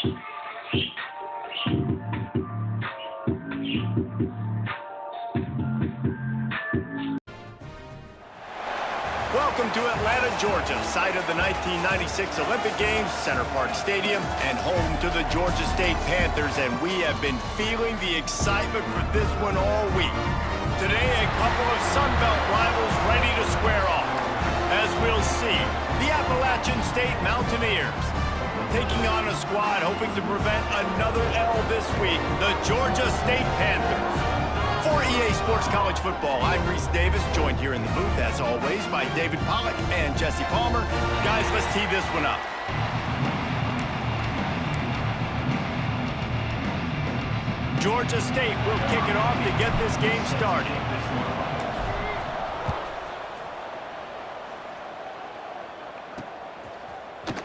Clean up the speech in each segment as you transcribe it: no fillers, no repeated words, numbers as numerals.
Welcome to Atlanta, Georgia, site of the 1996 Olympic Games, Center Parc Stadium, and home to the Georgia State Panthers, and we have been feeling the excitement for this one all week. Today, a couple of Sun Belt rivals ready to square off. As we'll see, the Appalachian State Mountaineers taking on a squad hoping to prevent another L this week, the Georgia State Panthers. For EA Sports College Football, I'm Reese Davis, joined here in the booth, as always, by David Pollack and Jesse Palmer. Guys, let's tee this one up. Georgia State will kick it off to get this game started.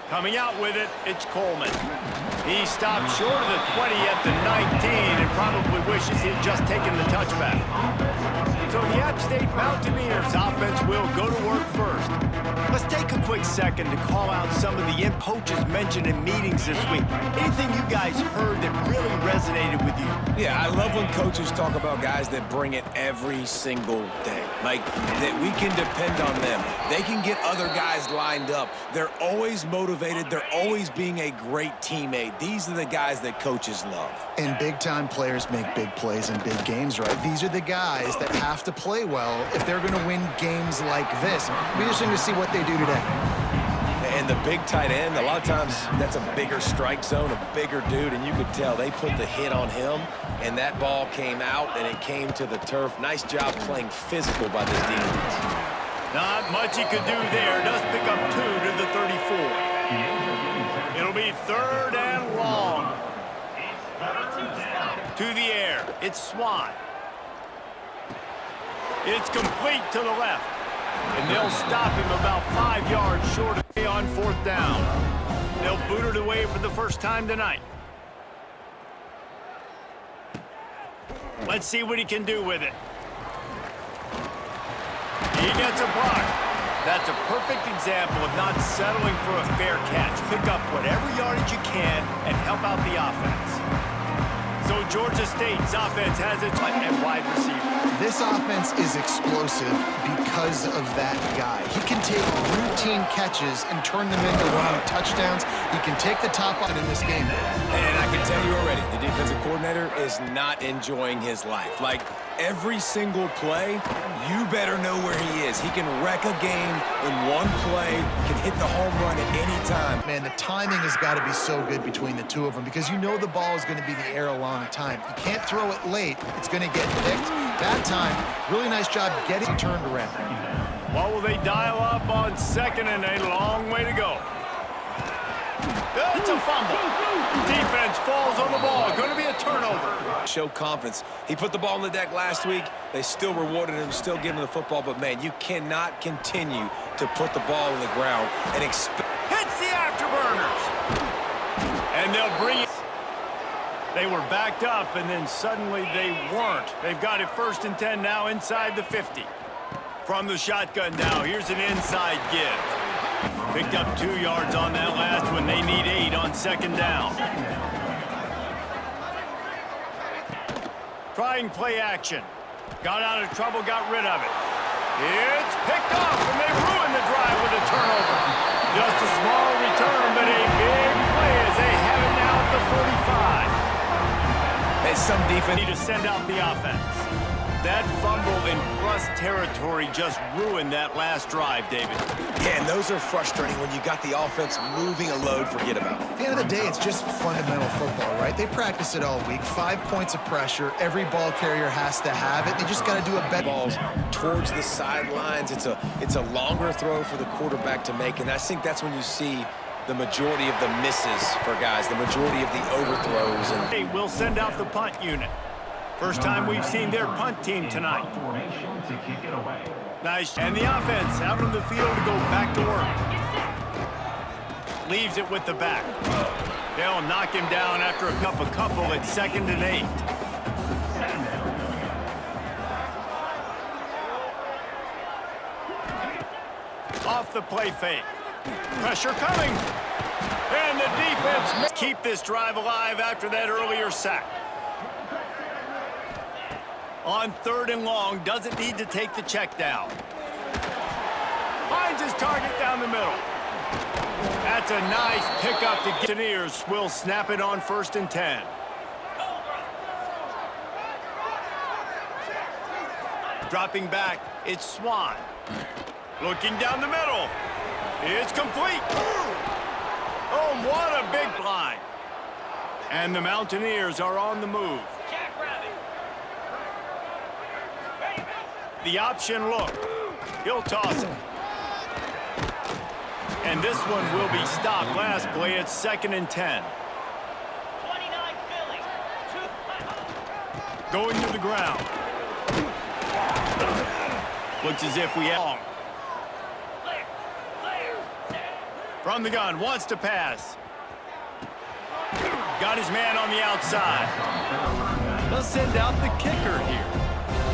Coming out with it, it's Coleman. He stopped short of the 20 at the 19 and probably wishes he had just taken the touchback. So the App State Mountaineers offense will go to work first. Let's take a quick second to call out some of the coaches mentioned in meetings this week. Anything you guys heard that really resonated with you? Yeah, I love when coaches talk about guys that bring it every single day. Like, that we can depend on them. They can get other guys lined up. They're always motivated. They're always being a great teammate. These are the guys that coaches love. And big-time players make big plays in big games, right? These are the guys that have to play well if they're going to win games like this. We're just going to see what they do today. And the big tight end, a lot of times that's a bigger strike zone, a bigger dude, and you could tell they put the hit on him, and that ball came out, and it came to the turf. Nice job playing physical by this defense. Not much he could do there. Does pick up 2 to the 34. It'll be 3rd and long. To the air. It's Swan. It's complete to the left. And they'll stop him about 5 yards short of on 4th down. They'll boot it away for the first time tonight. Let's see what he can do with it. He gets a block. That's a perfect example of not settling for a fair catch. Pick up whatever yardage you can and help out the offense. So Georgia State's offense has its at wide receiver. This offense is explosive because of that guy. He can take routine catches and turn them into running touchdowns. He can take the top on in this game. And I can tell you already, the defensive coordinator is not enjoying his life. Like, every single play, you better know where he is. He can wreck a game in one play, can hit the home run at any time. Man, the timing has got to be so good between the two of them because you know the ball is going to be in the air a long time. You can't throw it late. It's going to get picked. That time, really nice job getting it turned around. What will they dial up on 2nd and a long way to go? It's a fumble. Defense falls on the ball. Going to be a turnover. Show confidence. He put the ball on the deck last week. They still rewarded him, still giving him the football. But, man, you cannot continue to put the ball on the ground and expect. Hits the afterburners. And they'll bring it. They were backed up, and then suddenly they weren't. They've got it 1st and 10 now inside the 50. From the shotgun now, here's an inside give. Picked up 2 yards on that last one. They need 8 on 2nd down. Trying play action. Got out of trouble, got rid of it. It's picked off, and they ruin the drive with a turnover. Just a small return, but a big play as they have it now at the 45. There's some defense. Need to send out the offense. That fumble in plus territory just ruined that last drive, David. Yeah, and those are frustrating when you got the offense moving a load, forget about it. At the end of the day, it's just fundamental football, right? They practice it all week. 5 points of pressure. Every ball carrier has to have it. They just got to do a better. Balls towards the sidelines. It's a longer throw for the quarterback to make, and I think that's when you see the majority of the misses for guys, the majority of the overthrows. And hey, we'll send out the punt unit. First time we've seen their punt team tonight. Nice. And the offense out on the field to go back to work. Leaves it with the back. They'll knock him down after a couple. It's 2nd and 8. Off the play fake. Pressure coming. And the defense keep this drive alive after that earlier sack. On 3rd and long, doesn't need to take the check down. Finds his target down the middle. That's a nice pickup to get. Buccaneers will snap it on 1st and 10. Dropping back, it's Swan. Looking down the middle. It's complete. Oh, what a big line. And the Mountaineers are on the move. The option look. He'll toss it. And this one will be stopped. Last play, it's 2nd and 10. 29 Philly. Going to the ground. Looks as if we have. From the gun, wants to pass. Got his man on the outside. They'll send out the kicker here.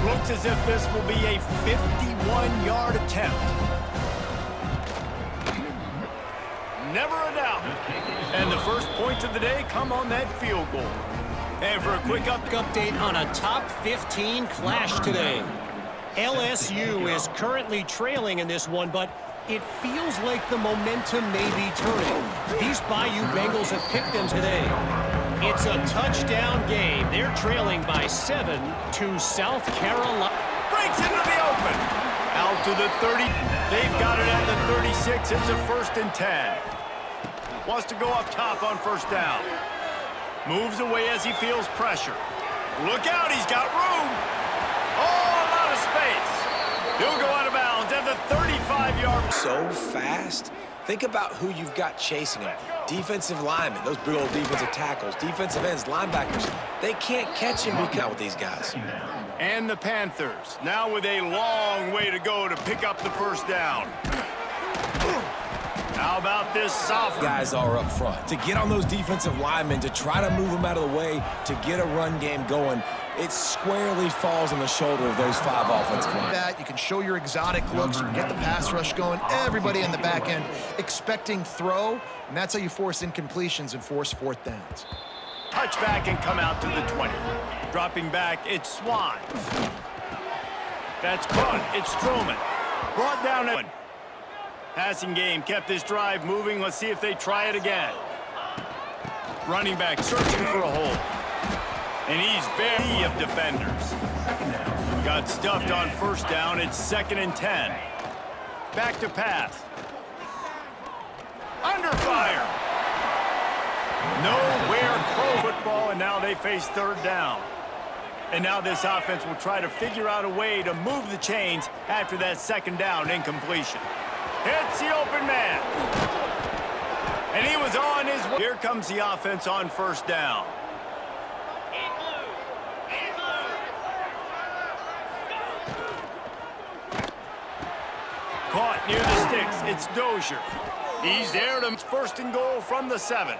Looks as if this will be a 51-yard attempt. Never a doubt. And the first points of the day come on that field goal. And for a quick update on a top 15 clash today. LSU is currently trailing in this one, but it feels like the momentum may be turning. These Bayou Bengals have picked them today. It's a touchdown game. They're trailing by 7 to South Carolina. breaks into the open. Out to the 30. They've got it at the 36. It's a 1st and 10. Wants to go up top on 1st down. Moves away as he feels pressure. Look out, he's got room. Oh, a lot of space. He'll go out of bounds at the 35-yard. So fast. Think about who you've got chasing him. Defensive linemen, those big old defensive tackles, defensive ends, linebackers. They can't catch him because with these guys. And the Panthers, now with a long way to go to pick up the 1st down. How about this soft Guys are up front. To get on those defensive linemen, to try to move them out of the way, to get a run game going, it squarely falls on the shoulder of those 5 offensive linemen. That you can show your exotic looks, you can get the pass rush going, everybody in the back end expecting throw, and that's how you force incompletions and force 4th downs. touchback and come out to the 20. Dropping back, it's Swan. That's caught. It's Stroman. Brought down at passing game kept this drive moving. Let's see if they try it again. Running back searching for a hole. And he's very of defenders. Got stuffed on 1st down. It's 2nd and 10. Back to pass. Under fire. Nowhere close football, and now they face 3rd down. And now this offense will try to figure out a way to move the chains after that 2nd down incompletion. Hits the open man. And he was on his way. Here comes the offense on 1st down. Caught near the sticks. It's Dozier. He's there to 1st and goal from the 7.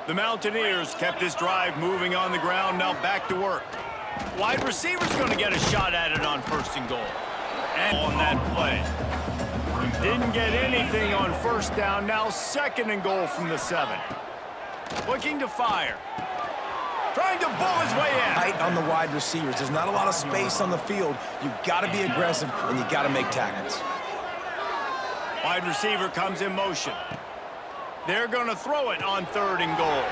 The Mountaineers kept this drive moving on the ground. Now back to work. Wide receiver's going to get a shot at it on 1st and goal. And on that play. Didn't get anything on 1st down. Now 2nd and goal from the 7. Looking to fire. Trying to bull his way in. Tight on the wide receivers. There's not a lot of space on the field. You've got to be aggressive, and you've got to make tackles. Wide receiver comes in motion. They're going to throw it on 3rd and goal.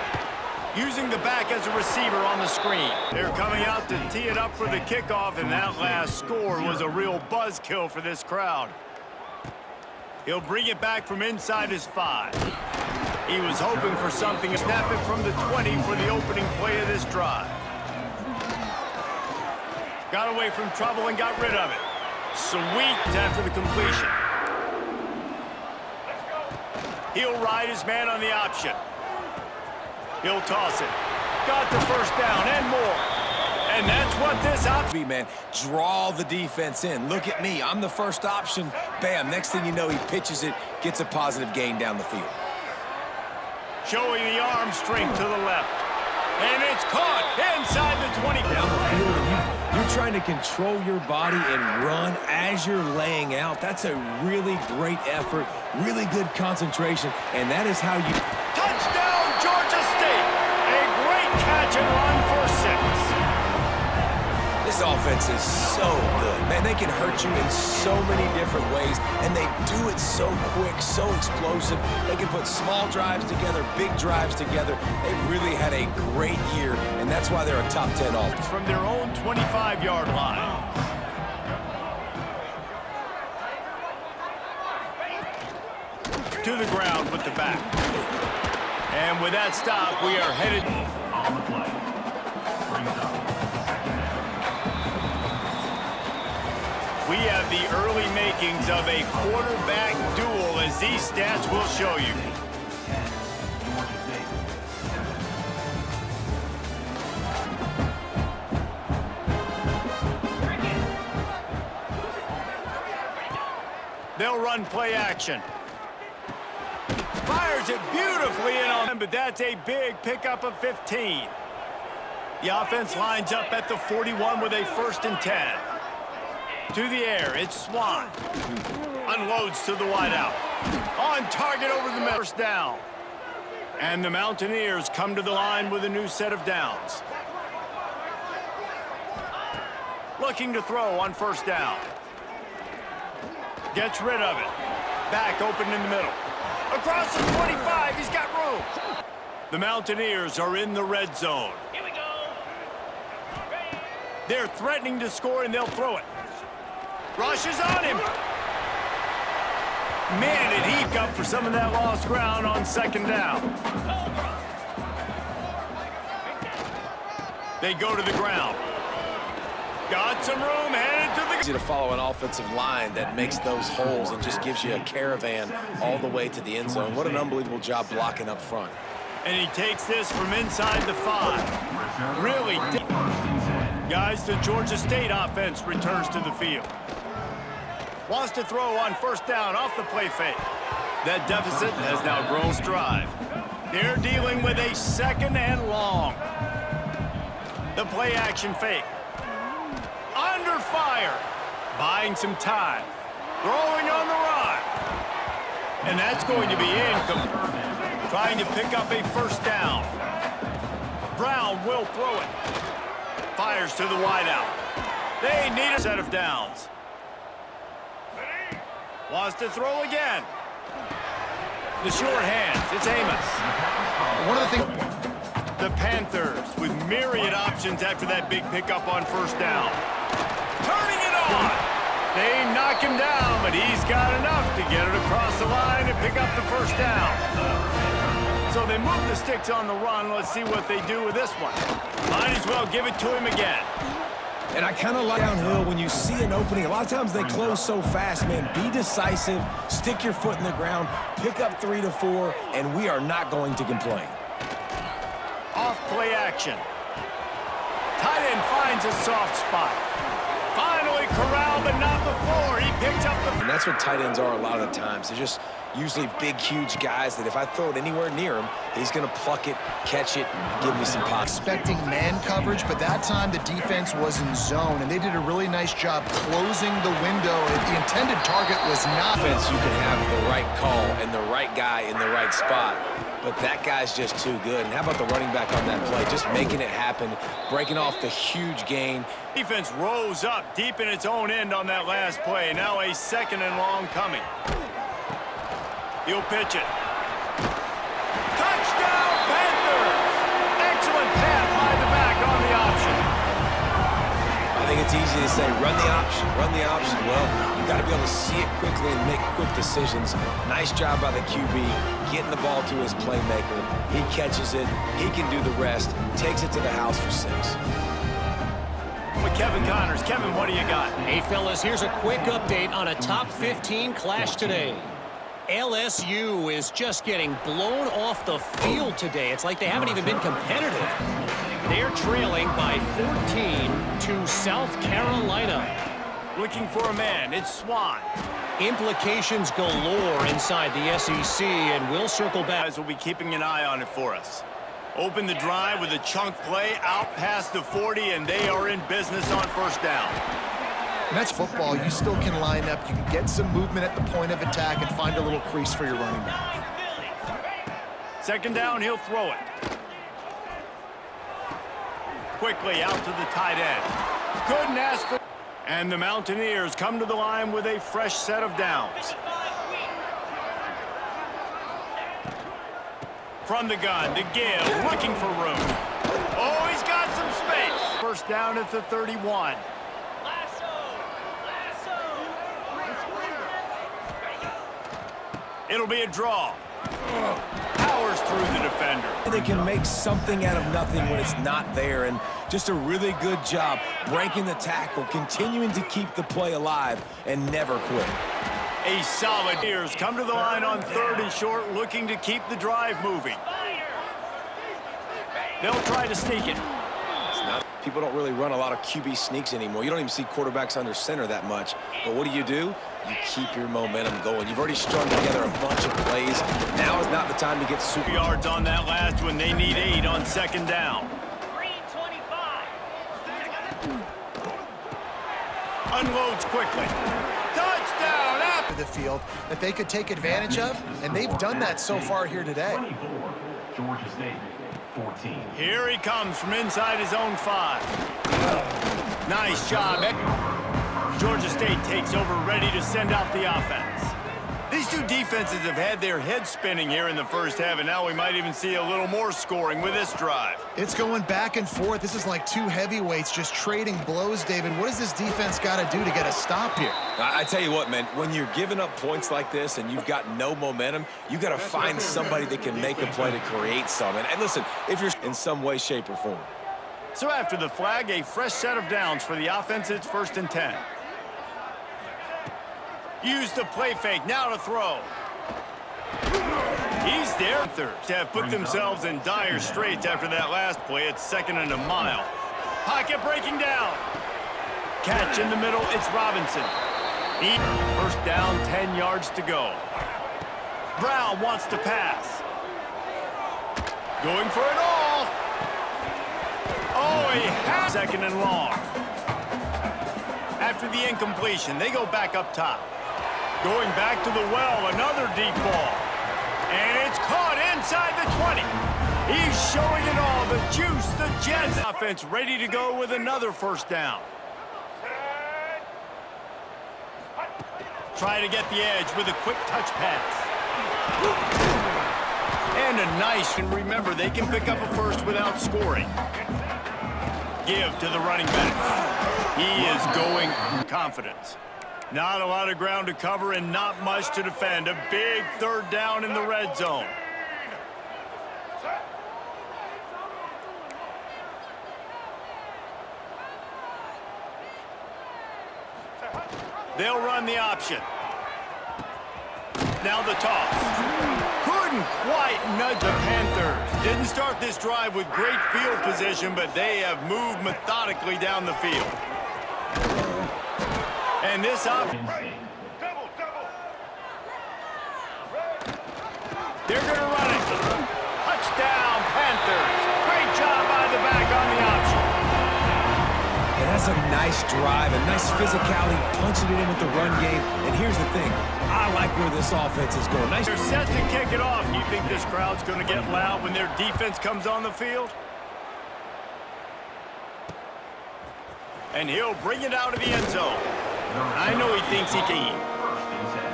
Using the back as a receiver on the screen. They're coming out to tee it up for the kickoff, and that last score was a real buzzkill for this crowd. He'll bring it back from inside his 5. He was hoping for something. Snap it from the 20 for the opening play of this drive. Got away from trouble and got rid of it. Sweet after the completion. He'll ride his man on the option. He'll toss it. Got the 1st down and more. And that's what this option... Man, draw the defense in. Look at me. I'm the first option. Bam. Next thing you know, he pitches it, gets a positive gain down the field. Showing the arm strength to the left. And it's caught inside the 20. Down the field, and you're you're trying to control your body and run as you're laying out, that's a really great effort, really good concentration, and that is how you... Touchdown, Georgia State! A great catch and run for 6. This offense is so good. Man, they can hurt you in so many different ways, and they do it so quick, so explosive. They can put small drives together, big drives together. They've really had a great year, and that's why they're a top 10 offense. From their own 25-yard line. To the ground with the back. And with that stop, we are headed... On the play. Brings up. We have the early makings of a quarterback duel, as these stats will show you. They'll run play action. Fires it beautifully in on him, but that's a big pickup of 15. The offense lines up at the 41 with a 1st and 10. To the air, it's Swan. Unloads to the wideout. On target over the middle. First down. And the Mountaineers come to the line with a new set of downs. Looking to throw on 1st down. Gets rid of it. Back open in the middle. Across the 25, he's got room. The Mountaineers are in the red zone. Here we go. They're threatening to score, and they'll throw it. Rushes on him. Man, did he eke up for some of that lost ground on 2nd down. They go to the ground. Got some room, headed to the... Easy to follow an offensive line that makes those holes and just gives you a caravan all the way to the end zone. What an unbelievable job blocking up front. And he takes this from inside the 5. Really deep. Guys, the Georgia State offense returns to the field. Wants to throw on 1st down off the play fake. That deficit has now grown stride. They're dealing with a 2nd and long. The play action fake. Under fire. Buying some time. Throwing on the run. And that's going to be incomplete. Trying to pick up a 1st down. Brown will throw it. Fires to the wideout. They need a set of downs. Wants to throw again. The short hands. It's Amos. One of the things... The Panthers with myriad options after that big pickup on 1st down. Turning it on. They knock him down, but he's got enough to get it across the line and pick up the 1st down. So they move the sticks on the run. Let's see what they do with this one. Might as well give it to him again. And I kind of like downhill when you see an opening. A lot of times they close so fast, man. Be decisive, stick your foot in the ground, pick up 3 to 4, and we are not going to complain. Off play action. Tight end finds a soft spot. Finally corralled, but not before. He picks up the... And that's what tight ends are a lot of the times. They're just usually big, huge guys that if I throw it anywhere near him, he's going to pluck it, catch it, and give me some pop. Expecting man coverage, but that time the defense was in zone, and they did a really nice job closing the window. The intended target was not... Offense, you can have the right call and the right guy in the right spot, but that guy's just too good. And how about the running back on that play? Just making it happen, breaking off the huge gain. Defense rose up deep in its own end on that last play. Now a 2nd and long coming. He'll pitch it. Touchdown, Panthers! Excellent pass by the back on the option. I think it's easy to say, run the option, run the option. Well, you got to be able to see it quickly and make quick decisions. Nice job by the QB, getting the ball to his playmaker. He catches it. He can do the rest. Takes it to the house for 6. With Kevin Connors. Kevin, what do you got? Hey, fellas, here's a quick update on a top 15 clash today. LSU is just getting blown off the field today. It's like they haven't even been competitive. They're trailing by 14 to South Carolina. Looking for a man. It's Swan. Implications galore inside the SEC, and we'll circle back. Guys will be keeping an eye on it for us. Open the drive with a chunk play out past the 40, and they are in business on first down. And that's football. You still can line up. You can get some movement at the point of attack and find a little crease for your running back. Second down, he'll throw it. Quickly out to the tight end. Couldn't ask for... And the Mountaineers come to the line with a fresh set of downs. From the gun, the give, looking for room. Oh, he's got some space. First down at the 31. It'll be a draw. Powers through the defender. They can make something out of nothing when it's not there, and just a really good job breaking the tackle, continuing to keep the play alive, and never quit. A solid Bears come to the line on third and short, looking to keep the drive moving. They'll try to sneak it. People don't really run a lot of QB sneaks anymore. You don't even see quarterbacks under center that much. But what do? You keep your momentum going. You've already strung together a bunch of plays. Now is not the time to get super yards on that last one. They need 8 on second down. 3:25. Unloads quickly. Touchdown! After the field that they could take advantage of, and they've done that so far here today. 24, Georgia State, 14. Here he comes from inside his own 5. Nice job. Georgia State takes over, ready to send out the offense. These two defenses have had their heads spinning here in the first half, and now we might even see a little more scoring with this drive. It's going back and forth. This is like two heavyweights just trading blows, David. What does this defense got to do to get a stop here? I tell you what, man, when you're giving up points like this and you've got no momentum, you got to find somebody that can make a play to create some. And listen, if you're in some way, shape, or form. So after the flag, a fresh set of downs for the offense. It's 1st and 10. Use the play fake, now to throw. He's there. To have put themselves in dire straits after that last play. It's 2nd and a mile. Pocket breaking down. Catch in the middle, it's Robinson. First down, 10 yards to go. Brown wants to pass. Going for it all. Oh, he has 2nd and long. After the incompletion, they go back up top. Going back to the well, another deep ball. And it's caught inside the 20. He's showing it all, the juice, the Jets. Offense ready to go with another first down. Try to get the edge with a quick touch pass. And a nice, and remember, they can pick up a first without scoring. Give to the running back. He is going confidence. Not a lot of ground to cover and not much to defend. A big 3rd down in the red zone. They'll run the option. Now the toss. Couldn't quite nudge the Panthers. Didn't start this drive with great field position, but they have moved methodically down the field. And this up. They're going to run it. Touchdown, Panthers. Great job by the back on the option. It has a nice drive, a nice physicality, punching it in with the run game. And here's the thing. I like where this offense is going. Nice. They're set to kick it off. Do you think this crowd's going to get loud when their defense comes on the field? And he'll bring it out of the end zone. I know he thinks he can.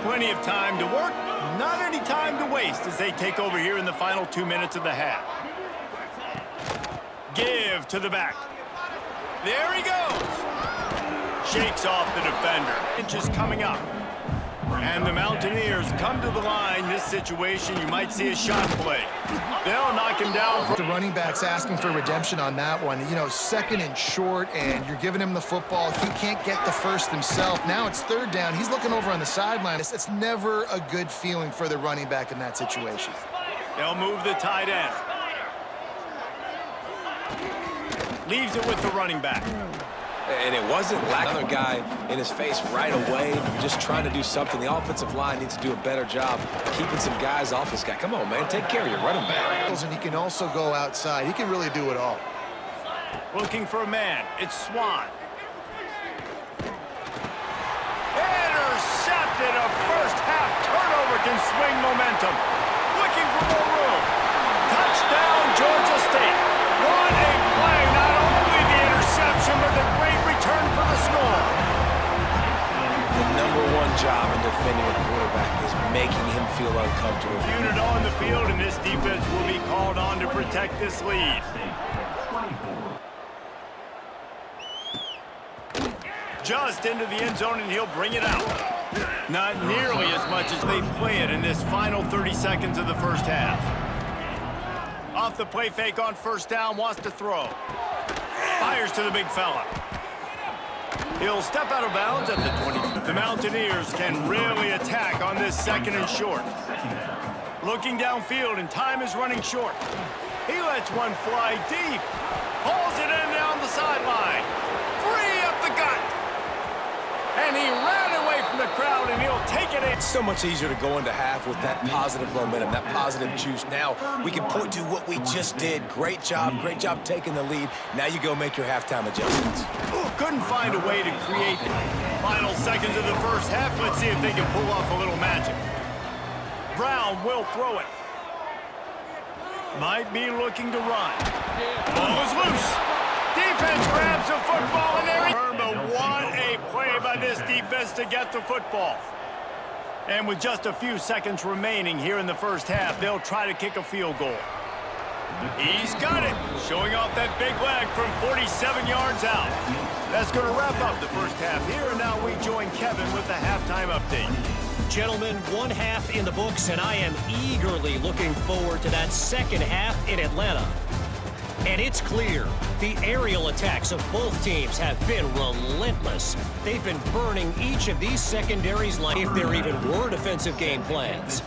Plenty of time to work, not any time to waste as they take over here in the final 2 minutes of the half. Give to the back. There he goes. Shakes off the defender. Inches coming up. And the Mountaineers come to the line. This situation, you might see a shot play. They'll knock him down. The running back's asking for redemption on that one. You know, 2nd and short, and you're giving him the football. He can't get the first himself. Now it's 3rd down. He's looking over on the sideline. It's never a good feeling for the running back in that situation. They'll move the tight end. Leaves it with the running back. And it wasn't another guy in his face right away. You're just trying to do something. The offensive line needs to do a better job keeping some guys off this guy. Come on, man. Take care of your running back. And he can also go outside. He can really do it all. Looking for a man. It's Swan. Intercepted. A first-half turnover can swing momentum. Looking for more room. Touchdown, Georgia State. What a play. Not only the interception, but the great return for the score. The #1 job in defending a quarterback is making him feel uncomfortable. Unit on the field, and this defense will be called on to protect this lead. Just into the end zone, and he'll bring it out. Not nearly as much as they play it in this final 30 seconds of the first half. Off the play fake on first down, wants to throw. Fires to the big fella. He'll step out of bounds at the 20. The Mountaineers can really attack on this second and short. Looking downfield, and time is running short. He lets one fly deep. Pulls it in down the sideline. Free up the gut. And he ran away from the crowd, and he'll take it in. It's so much easier to go into half with that positive momentum, that positive juice. Now we can point to what we just did. Great job taking the lead. Now you go make your halftime adjustments. Couldn't find a way to create it. Final seconds of the first half. Let's see if they can pull off a little magic. Brown will throw it. Might be looking to run. Ball is loose. Defense grabs the football, and there he is. What a play by this defense to get the football. And with just a few seconds remaining here in the first half, they'll try to kick a field goal. He's got it, showing off that big leg from 47 yards out. That's going to wrap up the first half here, and now we join Kevin with the halftime update. Gentlemen, one half in the books, and I am eagerly looking forward to that second half in Atlanta. And it's clear, the aerial attacks of both teams have been relentless. They've been burning each of these secondaries like if there even were defensive game plans.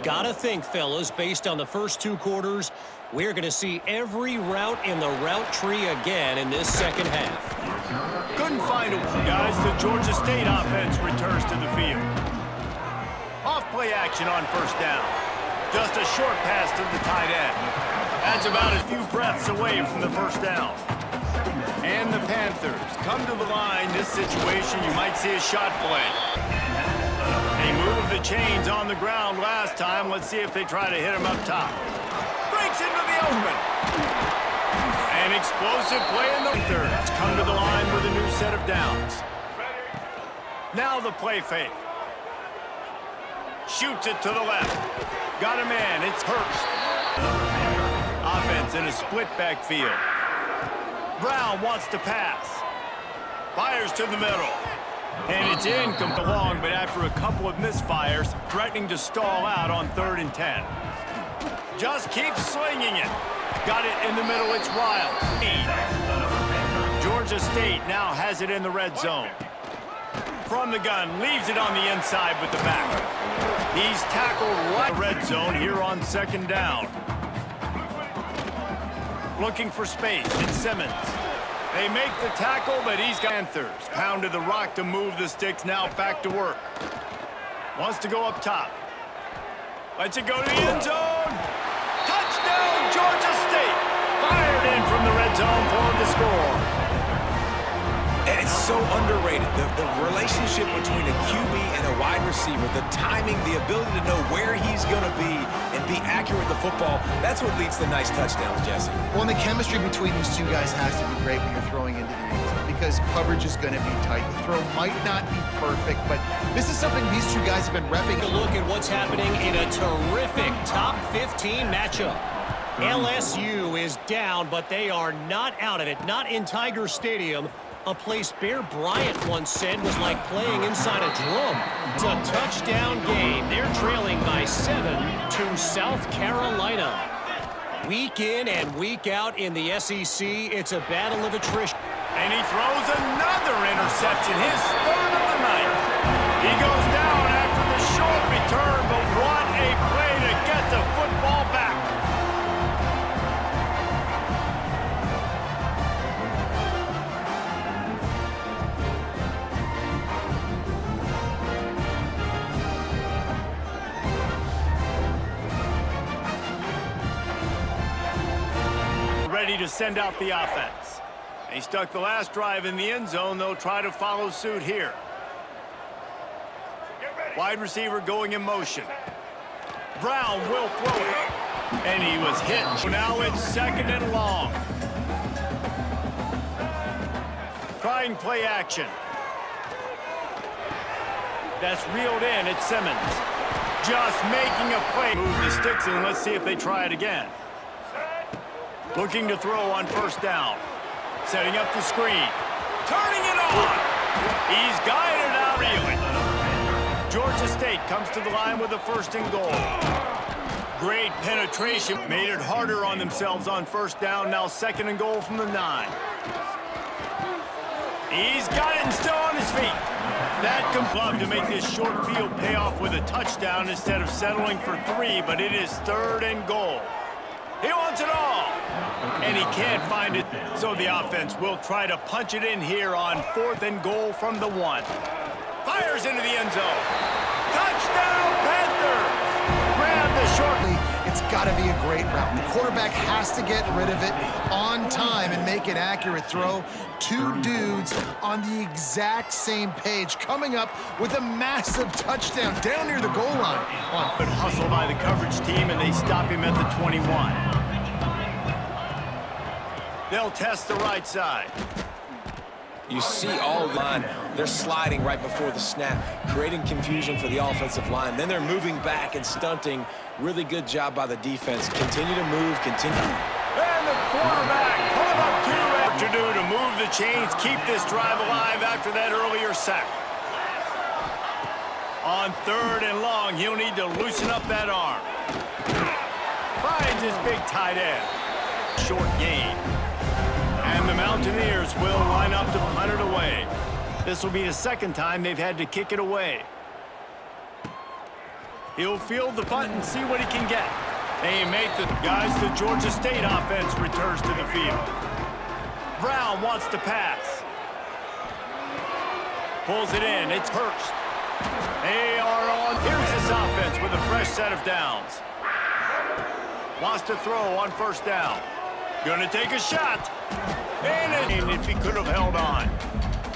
Gotta think, fellas, based on the first 2 quarters, we're going to see every route in the route tree again in this second half. Couldn't find a guys. The Georgia State offense returns to the field. Off-play action on first down. Just a short pass to the tight end. That's about a few breaths away from the first down. And the Panthers come to the line. This situation, you might see a shot play. They moved the chains on the ground last time. Let's see if they try to hit him up top. Breaks into the open. An explosive play in the Panthers come to the line with a new set of downs. Now the play fake. Shoots it to the left. Got a man. It's Hurst. Offense in a split backfield. Brown wants to pass. Fires to the middle. And it's in, comes along, but after a couple of misfires, threatening to stall out on 3rd and 10. Just keeps slinging it. Got it in the middle, it's Wild. Georgia State now has it in the red zone. From the gun, leaves it on the inside with the back. He's tackled right in the red zone here on 2nd down. Looking for space, it's Simmons. They make the tackle, but he's got Panthers. Pounded the rock to move the sticks, now back to work. Wants to go up top. Lets it go to the end zone. Touchdown, Georgia State. Fired in from the red zone for him to score. And it's so underrated. The relationship between a QB and a wide receiver, the timing, the ability to know where he's going to be and be accurate with the football, that's what leads to nice touchdowns, Jesse. Well, and the chemistry between these two guys has to be great when you're throwing into the end zone because coverage is going to be tight. The throw might not be perfect, but this is something these two guys have been repping. Take a look at what's happening in a terrific top 15 matchup. LSU is down, but they are not out of it, not in Tiger Stadium. A place Bear Bryant once said was like playing inside a drum. It's a touchdown game. They're trailing by 7 to South Carolina. Week in and week out in the SEC, it's a battle of attrition. And he throws another interception, his 3rd of the night. He goes down after the short return, but what a play to get the football back. ready to send out the offense. They stuck the last drive in the end zone. They'll try to follow suit here. Wide receiver going in motion. Brown will throw it. And he was hit. Now it's 2nd and long. Trying play action. That's reeled in. It's Simmons. Just making a play. Move the sticks and let's see if they try it again. Looking to throw on 1st down. Setting up the screen. Turning it on. He's got it out reeling. Georgia State comes to the line with a 1st and goal. Great penetration. Made it harder on themselves on 1st down. Now 2nd and goal from the 9. He's got it and still on his feet. That can love to make this short field pay off with a touchdown instead of settling for 3, but it is 3rd and goal. He wants it all, and he can't find it. So the offense will try to punch it in here on 4th and goal from the 1. Fires into the end zone. Touchdown, Panthers! Grab the short. It's got to be a great route. The quarterback has to get rid of it on time and make an accurate throw. 2 dudes on the exact same page, coming up with a massive touchdown down near the goal line. Good hustle by the coverage team, and they stop him at the 21. They'll test the right side. You see all the line. They're sliding right before the snap, creating confusion for the offensive line. Then they're moving back and stunting. Really good job by the defense. Continue to move, continue. And the quarterback put up 2 to do to move the chains, keep this drive alive after that earlier sack. On 3rd and long, he'll need to loosen up that arm. Finds his big tight end. Short gain. And the Mountaineers will line up to punt it away. This will be the 2nd time they've had to kick it away. He'll field the punt and see what he can get. They make the guys. The Georgia State offense returns to the field. Brown wants to pass. Pulls it in. It's Hurst. They are on. Here's this offense with a fresh set of downs. Wants to throw on 1st down. Gonna take a shot. And if he could have held on.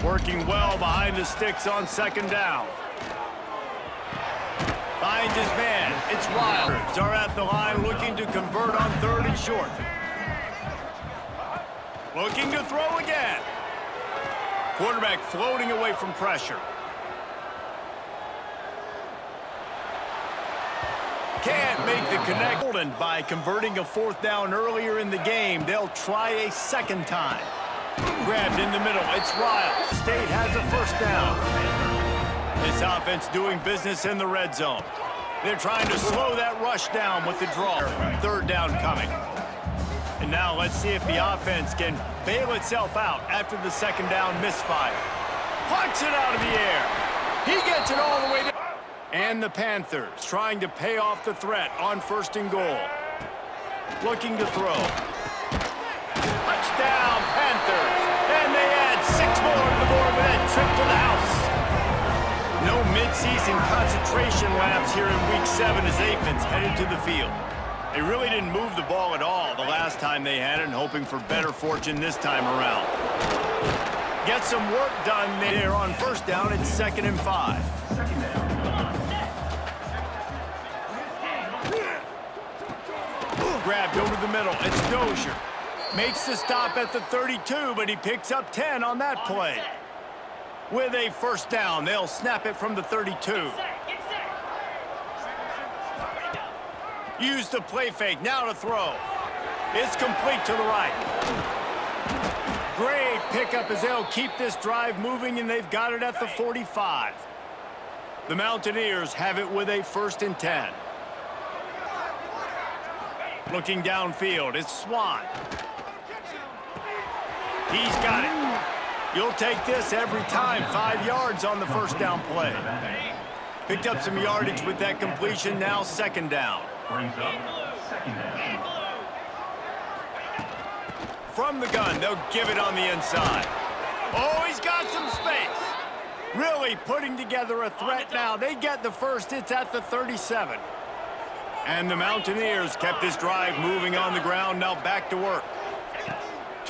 Working well behind the sticks on 2nd down. Finds his man. It's Wilders are at the line looking to convert on 3rd and short. Looking to throw again. Quarterback floating away from pressure. Can't make the connect. By converting a 4th down earlier in the game, they'll try a 2nd time. Grabbed in the middle. It's Riles. State has a 1st down. This offense doing business in the red zone. They're trying to slow that rush down with the draw. 3rd down coming. And now let's see if the offense can bail itself out after the 2nd down misfire. Punch it out of the air. He gets it all the way down. And the Panthers trying to pay off the threat on 1st and goal. Looking to throw. Touchdown, Panthers. And they add 6 more to the board with that trip to the house. No midseason concentration laps here in Week 7 as Aikman's headed to the field. They really didn't move the ball at all the last time they had it, and hoping for better fortune this time around. Get some work done there on 1st down. It's 2nd and 5. Grabbed over the middle. It's Dozier. Makes the stop at the 32, but he picks up 10 on that play. With a 1st down, they'll snap it from the 32. Use the play fake. Now to throw. It's complete to the right. Great pickup as they'll keep this drive moving, and they've got it at the 45. The Mountaineers have it with a 1st and 10. Looking downfield, it's Swan. He's got it. You'll take this every time. 5 yards on the 1st down play. Picked up some yardage with that completion. Now 2nd down. Brings up 2nd down. From the gun, they'll give it on the inside. Oh, he's got some space. Really putting together a threat now. They get the 1st. It's at the 37. And the Mountaineers kept this drive moving on the ground. Now back to work.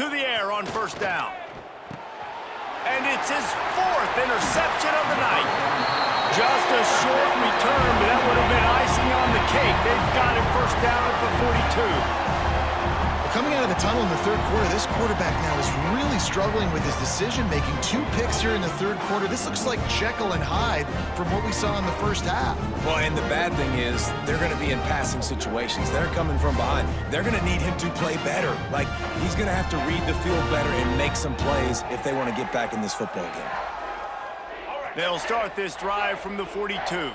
to the air on first down. And it's his 4th interception of the night. Just a short return, but that would have been icing on the cake. They've got it first down at the 42. Coming out of the tunnel in the third quarter, this quarterback now is really struggling with his decision-making. 2 picks here in the third quarter. This looks like Jekyll and Hyde from what we saw in the first half. Well, and the bad thing is they're going to be in passing situations. They're coming from behind. They're going to need him to play better. Like, he's going to have to read the field better and make some plays if they want to get back in this football game. They'll start this drive from the 42.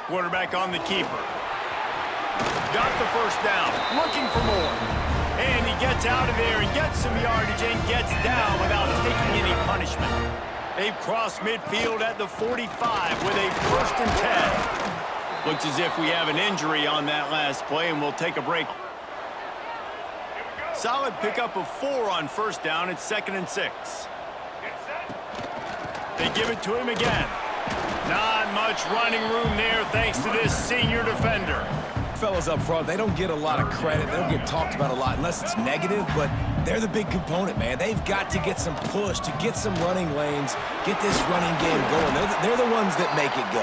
Quarterback on the keeper. Got the first down, looking for more. And he gets out of there and gets some yardage and gets down without taking any punishment. They've crossed midfield at the 45 with a 1st and 10. Looks as if we have an injury on that last play, and we'll take a break. Solid pickup of 4 on first down. It's 2nd and 6. They give it to him again. Not much running room there thanks to this senior defender. Fellas up front, they don't get a lot of credit. They don't get talked about a lot unless it's negative, but they're the big component, man. They've got to get some push, to get some running lanes, get this running game going. They're the ones that make it go.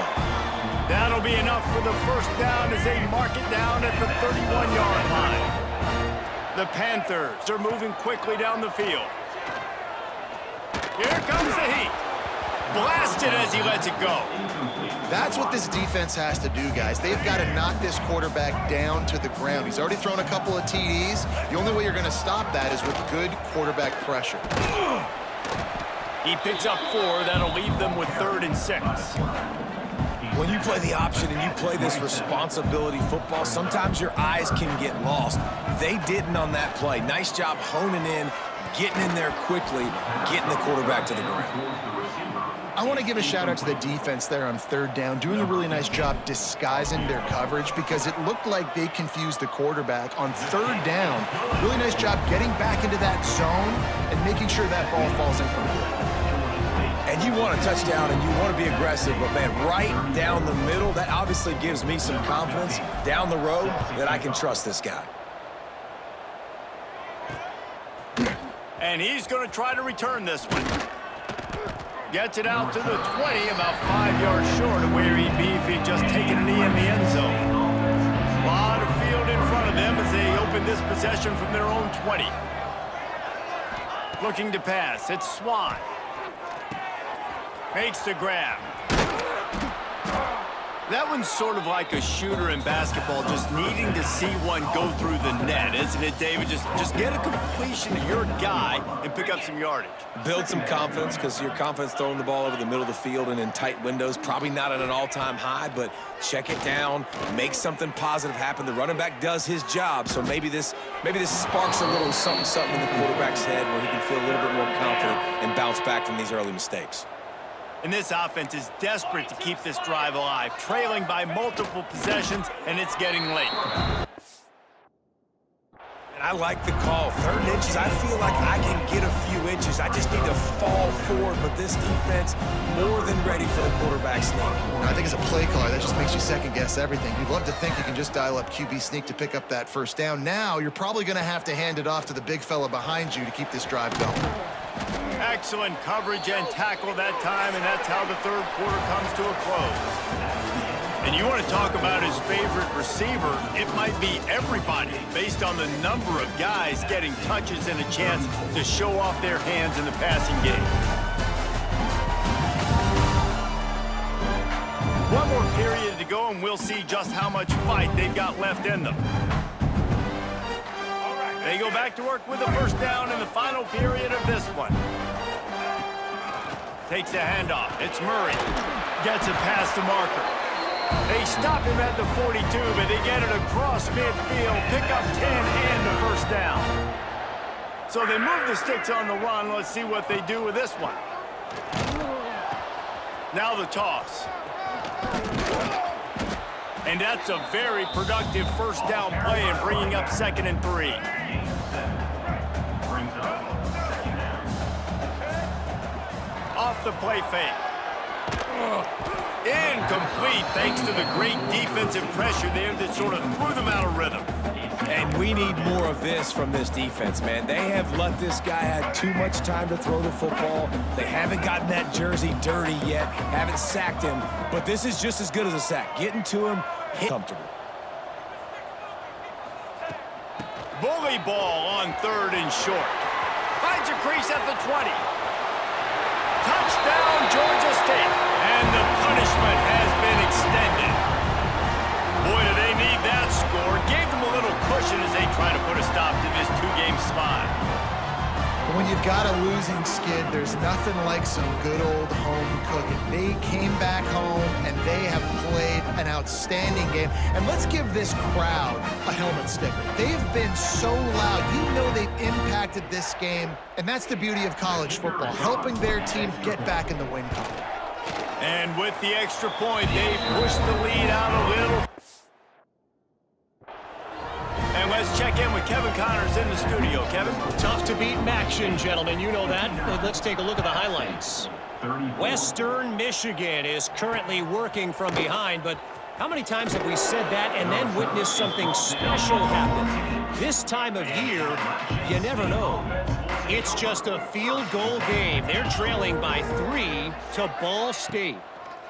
That'll be enough for the first down as they mark it down at the 31-yard line. The Panthers are moving quickly down the field. Here comes the heat. Blasted as he lets it go. That's what this defense has to do, guys. They've got to knock this quarterback down to the ground. He's already thrown a couple of TDs. The only way you're going to stop that is with good quarterback pressure. He picks up 4. That'll leave them with 3rd and 6. When you play the option and you play this responsibility football, sometimes your eyes can get lost. They didn't on that play. Nice job honing in, getting in there quickly, getting the quarterback to the ground. I want to give a shout out to the defense there on 3rd down, doing a really nice job disguising their coverage because it looked like they confused the quarterback on 3rd down. Really nice job getting back into that zone and making sure that ball falls incomplete. And you want a touchdown and you want to be aggressive, but man, right down the middle, that obviously gives me some confidence down the road that I can trust this guy. And he's going to try to return this one. Gets it out to the 20, about 5 yards short of where he'd be if he'd just taken a knee in the end zone. A lot of field in front of them as they open this possession from their own 20. Looking to pass, it's Swan. Makes the grab. That one's sort of like a shooter in basketball, just needing to see one go through the net, isn't it, David? Just get a completion to your guy and pick up some yardage. Build some confidence because your confidence throwing the ball over the middle of the field and in tight windows, probably not at an all-time high, but check it down, make something positive happen. The running back does his job, so maybe this sparks a little something in the quarterback's head where he can feel a little bit more confident and bounce back from these early mistakes. And this offense is desperate to keep this drive alive, trailing by multiple possessions, and it's getting late. And I like the call. 3rd inches, I feel like I can get a few inches. I just need to fall forward, but this defense more than ready for the quarterback sneak. I think as a play caller, that just makes you second-guess everything. You'd love to think you can just dial up QB sneak to pick up that first down. Now, you're probably going to have to hand it off to the big fella behind you to keep this drive going. Excellent coverage and tackle that time, and that's how the 3rd quarter comes to a close. And you want to talk about his favorite receiver, it might be everybody based on the number of guys getting touches and a chance to show off their hands in the passing game. One more period to go, and we'll see just how much fight they've got left in them. They go back to work with the first down in the final period of this one. Takes a handoff. It's Murray. Gets it past the marker. They stop him at the 42, but they get it across midfield. Pick up 10 and the first down. So they move the sticks on the run. Let's see what they do with this one. Now the toss. And that's a very productive first down play and bringing up 2nd and 3. Off the play fake. Incomplete thanks to the great defensive pressure there that sort of threw them out of rhythm. And We need more of this from this defense, man. They have let this guy have too much time to throw the football. They haven't gotten that jersey dirty yet, haven't sacked him, but this is just as good as a sack. Getting to him, hit comfortable. Bully ball on 3rd and short. Finds a crease at the 20. Touchdown, Georgia State. And the punishment has been extended. Boy, do they need that score. Gave them a little cushion as they try to put a stop to this 2-game slide. When you've got a losing skid, there's nothing like some good old home cooking. They came back home, and they have played an outstanding game. And let's give this crowd a helmet sticker. They've been so loud. You know they've impacted this game, and that's the beauty of college football, helping their team get back in the win column. And with the extra point, they push the lead out a little. And let's check in with Kevin Connors in the studio. Kevin? Tough to beat action, gentlemen. You know that. Let's take a look at the highlights. Western Michigan is currently working from behind, but how many times have we said that and then witnessed something special happen? This time of year, you never know. It's just a field goal game. They're trailing by 3 to Ball State.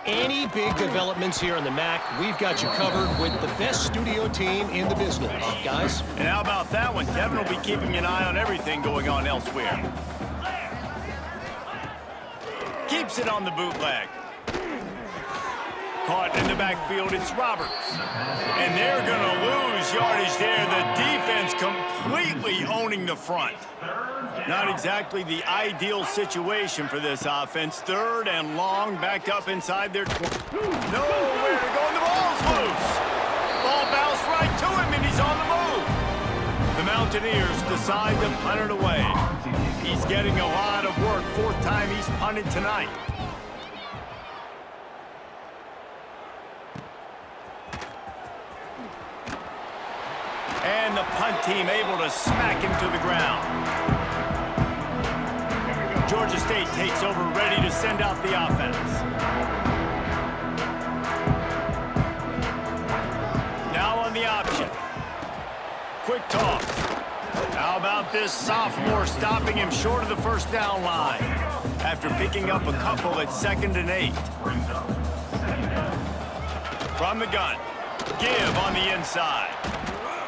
Any big developments here in the MAC, we've got you covered with the best studio team in the business, guys. And how about that one? Kevin will be keeping an eye on everything going on elsewhere. Keeps it on the bootleg. Caught in the backfield, it's Roberts. And they're going to lose yardage there. The defense completely owning the front. Not exactly the ideal situation for this offense. 3rd and long, back up inside their 20. Nowhere to go, and the ball's loose. Ball bounced right to him, and he's on the move. The Mountaineers decide to punt it away. He's getting a lot of work. 4th time he's punted tonight. And the punt team able to smack him to the ground. Georgia State takes over, ready to send out the offense. Now on the option. Quick toss. How about this sophomore stopping him short of the 1st down line after picking up a couple at 2nd and 8. From the gun. Give on the inside.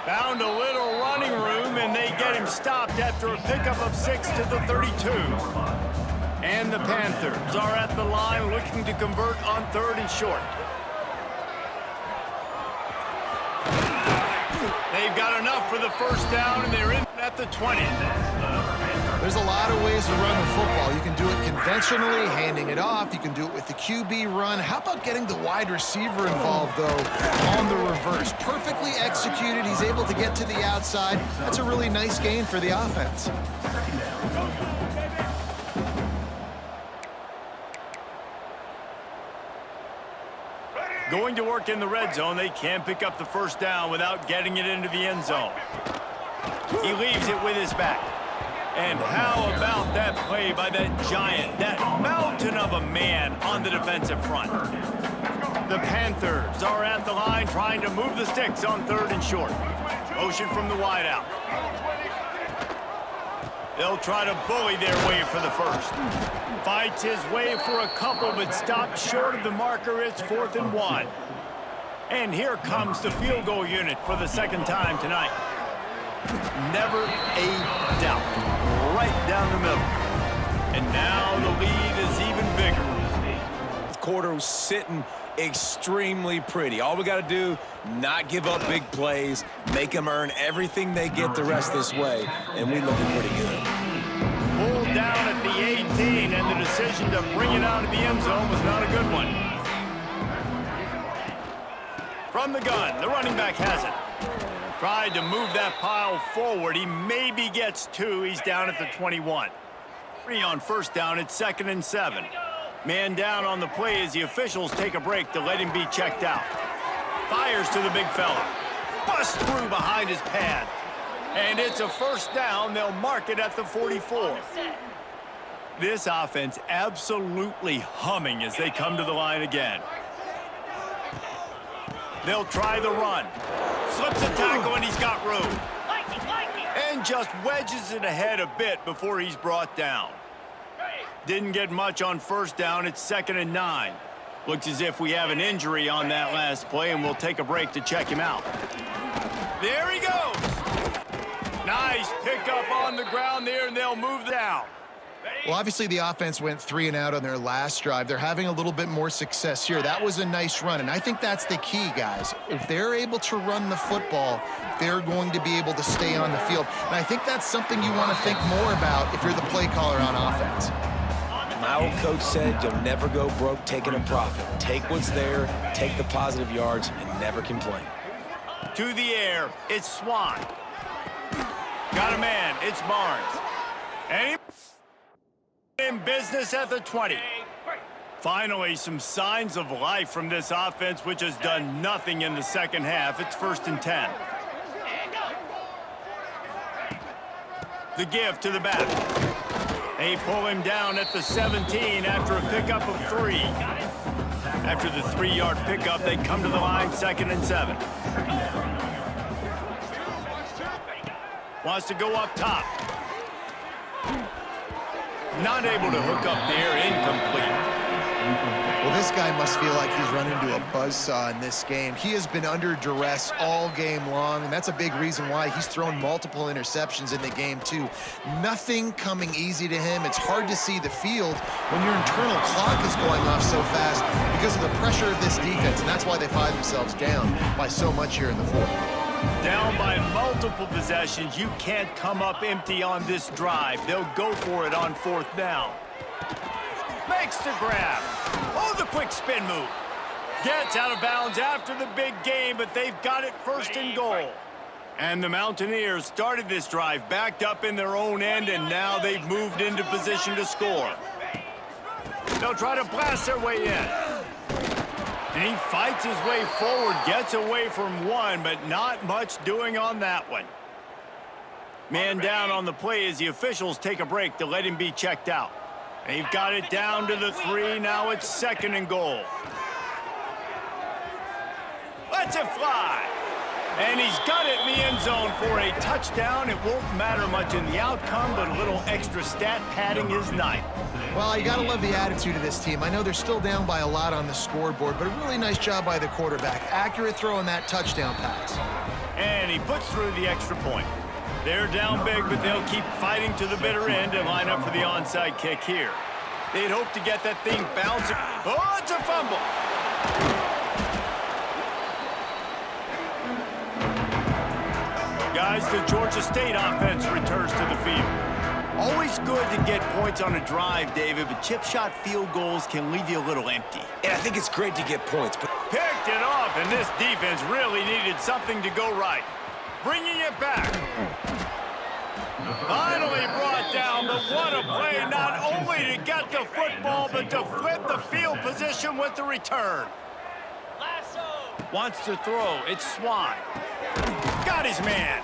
Found a little running room, and they get him stopped after a pickup of 6 to the 32. And the Panthers are at the line looking to convert on 3rd and short. They've got enough for the 1st down, and they're in at the 20. There's a lot of ways to run the football. You can do it conventionally, handing it off. You can do it with the QB run. How about getting the wide receiver involved, though, on the reverse? Perfectly executed. He's able to get to the outside. That's a really nice gain for the offense. Going to work in the red zone. They can't pick up the 1st down without getting it into the end zone. He leaves it with his back. And how about that play by that giant, that mountain of a man on the defensive front? The Panthers are at the line trying to move the sticks on 3rd and short. Motion from the wideout. They'll try to bully their way for the 1st. Fights his way for a couple, but stopped short of the marker. It's 4th and 1. And here comes the field goal unit for the 2nd time tonight. Never a doubt. Right down the middle. And now the lead is even bigger. Quarter was sitting extremely pretty. All we got to do, not give up big plays, make them earn everything they get the rest this way, and we're looking pretty good. Pulled down at the 18, and the decision to bring it out of the end zone was not a good one. From the gun, the running back has it. Tried to move that pile forward. He maybe gets 2. He's down at the 21. 3 on 1st down. It's 2nd and 7. Man down on the play as the officials take a break to let him be checked out. Fires to the big fella. Busts through behind his pad. And it's a 1st down. They'll mark it at the 44. This offense absolutely humming as they come to the line again. They'll try the run. Slips a tackle, and he's got room. just wedges it ahead a bit before he's brought down. Didn't get much on first down. It's 2nd and 9. Looks as if we have an injury on that last play, and we'll take a break to check him out. There he goes. Nice pickup on the ground there, and they'll move down. Well, obviously the offense went 3 and out on their last drive. They're having a little bit more success here. That was a nice run, and I think that's the key, guys. If they're able to run the football, they're going to be able to stay on the field. And I think that's something you want to think more about if you're the play caller on offense. My old coach said you'll never go broke taking a profit. Take what's there, take the positive yards, and never complain. To the air, it's Swan. Got a man, it's Barnes. And he in business at the 20. Finally, some signs of life from this offense, which has done nothing in the second half. It's 1st and 10. The give to the back. They pull him down at the 17 after a pickup of 3. After the 3-yard pickup, they come to the line, 2nd and 7. Wants to go up top. Not able to hook up there, incomplete. Well, this guy must feel like he's run into a buzzsaw in this game. He has been under duress all game long, and that's a big reason why he's thrown multiple interceptions in the game, too. Nothing coming easy to him. It's hard to see the field when your internal clock is going off so fast because of the pressure of this defense, and that's why they find themselves down by so much here in the fourth. Down by multiple possessions, you can't come up empty on this drive. They'll go for it on 4th down. Makes the grab. Oh, the quick spin move. Gets out of bounds after the big game, but they've got it 1st and goal. And the Mountaineers started this drive backed up in their own end, and now they've moved into position to score. They'll try to blast their way in. And he fights his way forward, gets away from one, but not much doing on that one. Man down on the play as the officials take a break to let him be checked out. They've got it down to the 3. Now it's 2nd and goal. Lets it fly. And he's got it in the end zone for a touchdown. It won't matter much in the outcome, but a little extra stat padding is nice. Well, you got to love the attitude of this team. I know they're still down by a lot on the scoreboard, but a really nice job by the quarterback. Accurate throw on that touchdown pass. And he puts through the extra point. They're down big, but they'll keep fighting to the bitter end and line up for the onside kick here. They'd hope to get that thing bouncing. Oh, it's a fumble. Guys, the Georgia State offense returns to the field. Always good to get points on a drive, David, but chip shot field goals can leave you a little empty. And I think it's great to get points, but Picked it off, and this defense really needed something to go right. Bringing it back. Finally brought down, but what a play, not only to get the football, but to flip the field position with the return. Wants to throw, it's Swan. Got his man.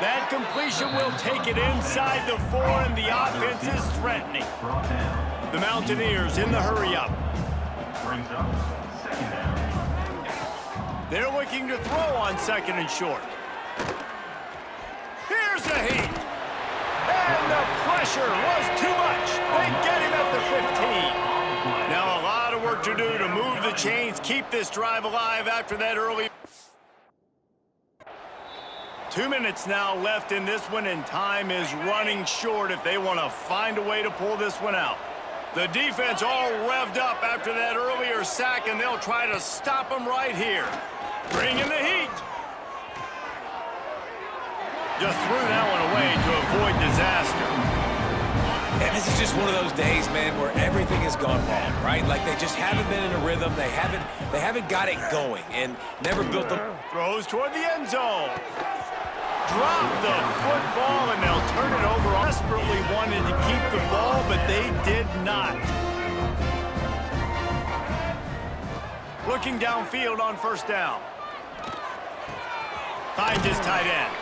That completion will take it inside the 4, and the offense is threatening. The Mountaineers in the hurry-up. They're looking to throw on 2nd and short. Here's the heat. And the pressure was too much. They get him at the 15. Now a lot of work to do to move the chains, keep this drive alive after that early. 2 minutes now left in this one, and time is running short if they want to find a way to pull this one out. The defense all revved up after that earlier sack, and they'll try to stop them right here. Bringing the heat. Just threw that one away to avoid disaster. and this is just one of those days, man, where everything has gone wrong, right? Like they just haven't been in a rhythm. They haven't got it going and never built the... Throws toward the end zone. Drop the football, and they'll turn it over. Desperately wanted to keep the ball, but they did not. Looking downfield on first down. Finds his tight end.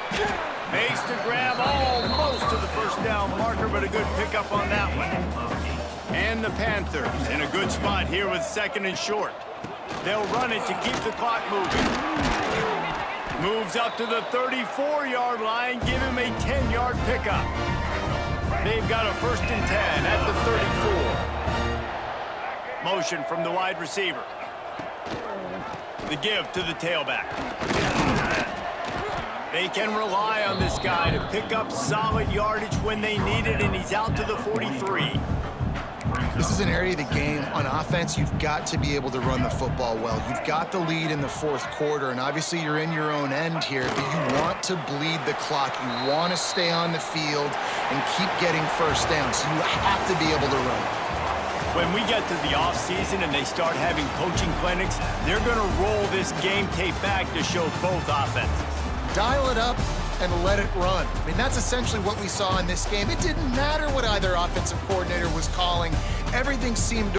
Makes the grab almost to the first down marker, but a good pickup on that one. And the Panthers in a good spot here with second and short. They'll run it to keep the clock moving. Moves up to the 34-yard line. Give him a 10-yard pickup. They've got a 1st and 10 at the 34. Motion from the wide receiver. The give to the tailback. They can rely on this guy to pick up solid yardage when they need it, and he's out to the 43. This is an area of the game. On offense, you've got to be able to run the football well. You've got the lead in the 4th quarter, and obviously you're in your own end here, but you want to bleed the clock. You want to stay on the field and keep getting 1st down, so you have to be able to run. When we get to the offseason and they start having coaching clinics, they're going to roll this game tape back to show both offenses. Dial it up and let it run. I mean, that's essentially what we saw in this game. It didn't matter what either offensive coordinator was calling. Everything seemed to